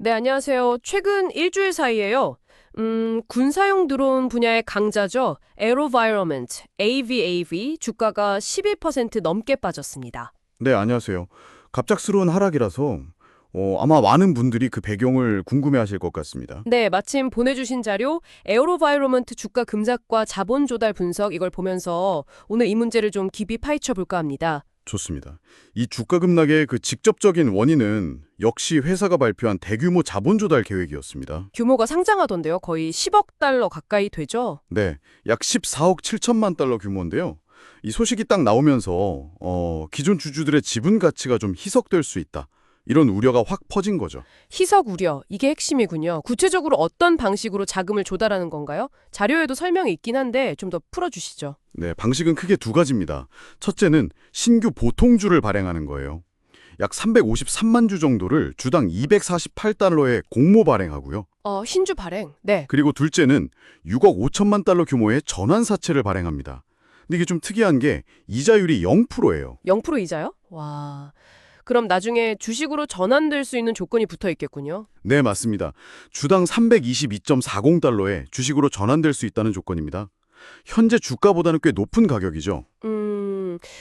네, 안녕하세요. 최근 일주일 사이에요. 군사용 드론 분야의 강자죠. 에어로바이러먼트, AVAV 주가가 11% 넘게 빠졌습니다. 네, 안녕하세요. 갑작스러운 하락이라서 아마 많은 분들이 그 배경을 궁금해하실 것 같습니다. 네, 마침 보내주신 자료, 에어로바이러먼트 주가 금작과 자본 조달 분석 이걸 보면서 오늘 이 문제를 좀 깊이 파헤쳐 볼까 합니다. 좋습니다. 이 주가 급락의 그 직접적인 원인은 역시 회사가 발표한 대규모 자본 조달 계획이었습니다. 규모가 상장하던데요. 거의 10억 달러 가까이 되죠. 네, 약 14억 7천만 달러 규모인데요. 이 소식이 딱 나오면서 기존 주주들의 지분 가치가 좀 희석될 수 있다. 이런 우려가 확 퍼진 거죠. 희석 우려, 이게 핵심이군요. 구체적으로 어떤 방식으로 자금을 조달하는 건가요? 자료에도 설명이 있긴 한데 좀 더 풀어주시죠. 네, 방식은 크게 두 가지입니다. 첫째는 신규 보통주를 발행하는 거예요. 약 353만 주 정도를 주당 248달러에 공모 발행하고요. 신주 발행. 네. 그리고 둘째는 6억 5천만 달러 규모의 전환사채를 발행합니다. 근데 이게 좀 특이한 게 이자율이 0%예요. 0% 이자요? 와. 그럼 나중에 주식으로 전환될 수 있는 조건이 붙어 있겠군요. 네, 맞습니다. 주당 322.40달러에 주식으로 전환될 수 있다는 조건입니다. 현재 주가보다는 꽤 높은 가격이죠.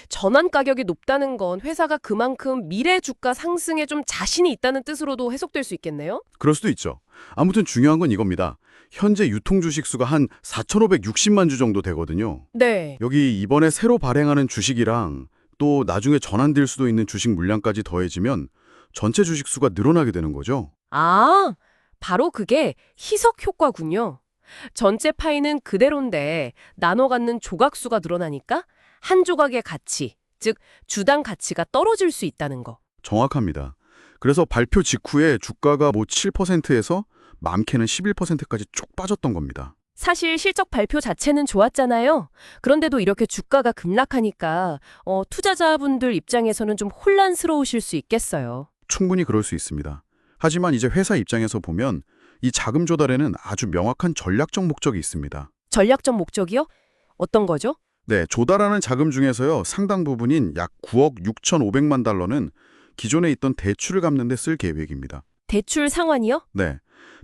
전환 가격이 높다는 건 회사가 그만큼 미래 주가 상승에 좀 자신이 있다는 뜻으로도 해석될 수 있겠네요? 그럴 수도 있죠. 아무튼 중요한 건 이겁니다. 현재 유통 주식 수가 한 4,560만 주 정도 되거든요. 네. 여기 이번에 새로 발행하는 주식이랑 또 나중에 전환될 수도 있는 주식 물량까지 더해지면 전체 주식 수가 늘어나게 되는 거죠. 아, 바로 그게 희석 효과군요. 전체 파이는 그대로인데 나눠 갖는 조각 수가 늘어나니까 한 조각의 가치, 즉 주당 가치가 떨어질 수 있다는 거. 정확합니다. 그래서 발표 직후에 주가가 뭐 7%에서 많게는 11%까지 쭉 빠졌던 겁니다. 사실 실적 발표 자체는 좋았잖아요. 그런데도 이렇게 주가가 급락하니까 투자자분들 입장에서는 좀 혼란스러우실 수 있겠어요. 충분히 그럴 수 있습니다. 하지만 이제 회사 입장에서 보면 이 자금 조달에는 아주 명확한 전략적 목적이 있습니다. 전략적 목적이요? 어떤 거죠? 네, 조달하는 자금 중에서요, 상당 부분인 약 9억 6,500만 달러는 기존에 있던 대출을 갚는 데 쓸 계획입니다. 대출 상환이요? 네,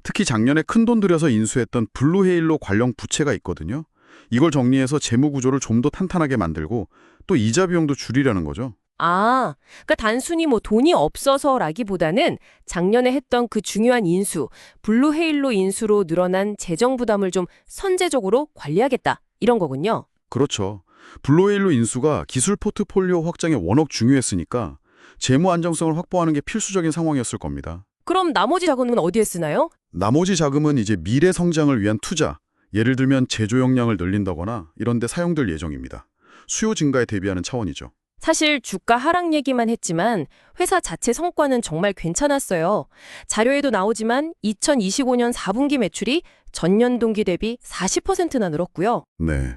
특히 작년에 큰돈 들여서 인수했던 블루헤일로 관련 부채가 있거든요. 이걸 정리해서 재무 구조를 좀 더 탄탄하게 만들고 또 이자 비용도 줄이려는 거죠. 아, 그러니까 단순히 뭐 돈이 없어서라기보다는 작년에 했던 그 중요한 인수, 블루헤일로 인수로 늘어난 재정 부담을 좀 선제적으로 관리하겠다. 이런 거군요. 그렇죠. 블루헤일로 인수가 기술 포트폴리오 확장에 워낙 중요했으니까 재무 안정성을 확보하는 게 필수적인 상황이었을 겁니다. 그럼 나머지 자금은 어디에 쓰나요? 나머지 자금은 이제 미래 성장을 위한 투자, 예를 들면 제조 역량을 늘린다거나 이런 데 사용될 예정입니다. 수요 증가에 대비하는 차원이죠. 사실 주가 하락 얘기만 했지만 회사 자체 성과는 정말 괜찮았어요. 자료에도 나오지만 2025년 4분기 매출이 전년 동기 대비 40%나 늘었고요. 네.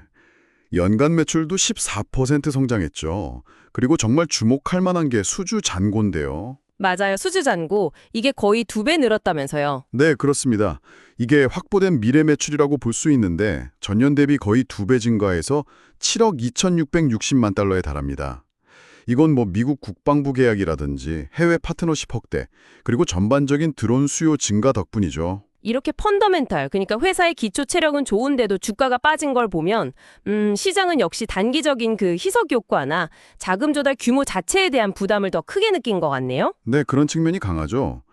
연간 매출도 14% 성장했죠. 그리고 정말 주목할 만한 게 수주 잔고인데요. 맞아요. 수주 잔고 이게 거의 2배 늘었다면서요. 네, 그렇습니다. 이게 확보된 미래 매출이라고 볼 수 있는데 전년 대비 거의 2배 증가해서 7억 2,660만 달러에 달합니다. 이건 뭐 미국 국방부 계약이라든지 해외 파트너십 확대, 그리고 전반적인 드론 수요 증가 덕분이죠. 이렇게 펀더멘탈, 그러니까 회사의 기초 체력은 좋은데도 주가가 빠진 걸 보면 시장은 역시 단기적인 그 희석 효과나 자금 조달 규모 자체에 대한 부담을 더 크게 느낀 것 같네요. 네, 그런 측면이 강하죠.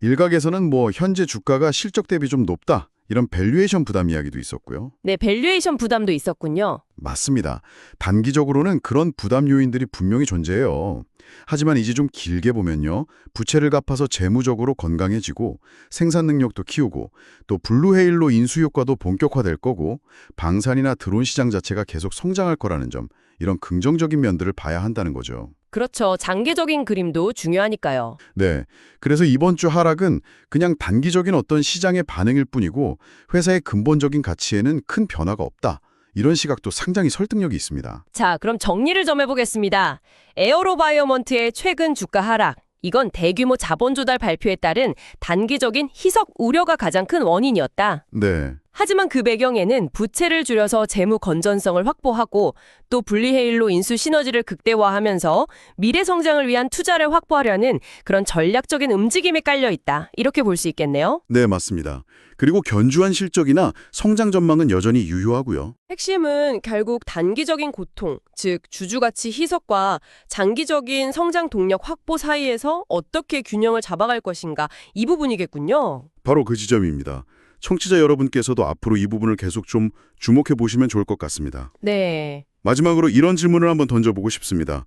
일각에서는 뭐 현재 주가가 실적 대비 좀 높다, 이런 밸류에이션 부담 이야기도 있었고요. 네, 밸류에이션 부담도 있었군요. 맞습니다. 단기적으로는 그런 부담 요인들이 분명히 존재해요. 하지만 이제 좀 길게 보면요. 부채를 갚아서 재무적으로 건강해지고 생산 능력도 키우고 또 블루헤일로 인수 효과도 본격화될 거고 방산이나 드론 시장 자체가 계속 성장할 거라는 점, 이런 긍정적인 면들을 봐야 한다는 거죠. 그렇죠. 장기적인 그림도 중요하니까요. 네. 그래서 이번 주 하락은 그냥 단기적인 어떤 시장의 반응일 뿐이고 회사의 근본적인 가치에는 큰 변화가 없다. 이런 시각도 상당히 설득력이 있습니다. 자, 그럼 정리를 좀 해보겠습니다. 에어로바이어먼트의 최근 주가 하락. 이건 대규모 자본 조달 발표에 따른 단기적인 희석 우려가 가장 큰 원인이었다. 네. 하지만 그 배경에는 부채를 줄여서 재무 건전성을 확보하고 또 분리해일로 인수 시너지를 극대화하면서 미래 성장을 위한 투자를 확보하려는 그런 전략적인 움직임이 깔려 있다. 이렇게 볼 수 있겠네요. 네, 맞습니다. 그리고 견주한 실적이나 성장 전망은 여전히 유효하고요. 핵심은 결국 단기적인 고통, 즉 주주가치 희석과 장기적인 성장 동력 확보 사이에서 어떻게 균형을 잡아갈 것인가 이 부분이겠군요. 바로 그 지점입니다. 청취자 여러분께서도 앞으로 이 부분을 계속 좀 주목해 보시면 좋을 것 같습니다. 네. 마지막으로 이런 질문을 한번 던져보고 싶습니다.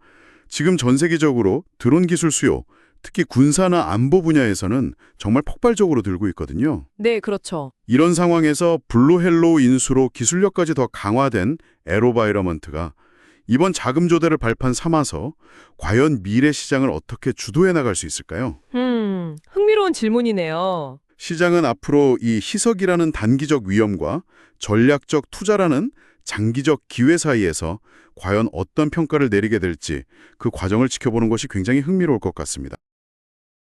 지금 전 세계적으로 드론 기술 수요, 특히 군사나 안보 분야에서는 정말 폭발적으로 늘고 있거든요. 네, 그렇죠. 이런 상황에서 블루헬로우 인수로 기술력까지 더 강화된 에로바이러먼트가 이번 자금 조달을 발판 삼아서 과연 미래 시장을 어떻게 주도해 나갈 수 있을까요? 흥미로운 질문이네요. 시장은 앞으로 이 희석이라는 단기적 위험과 전략적 투자라는 장기적 기회 사이에서 과연 어떤 평가를 내리게 될지 그 과정을 지켜보는 것이 굉장히 흥미로울 것 같습니다.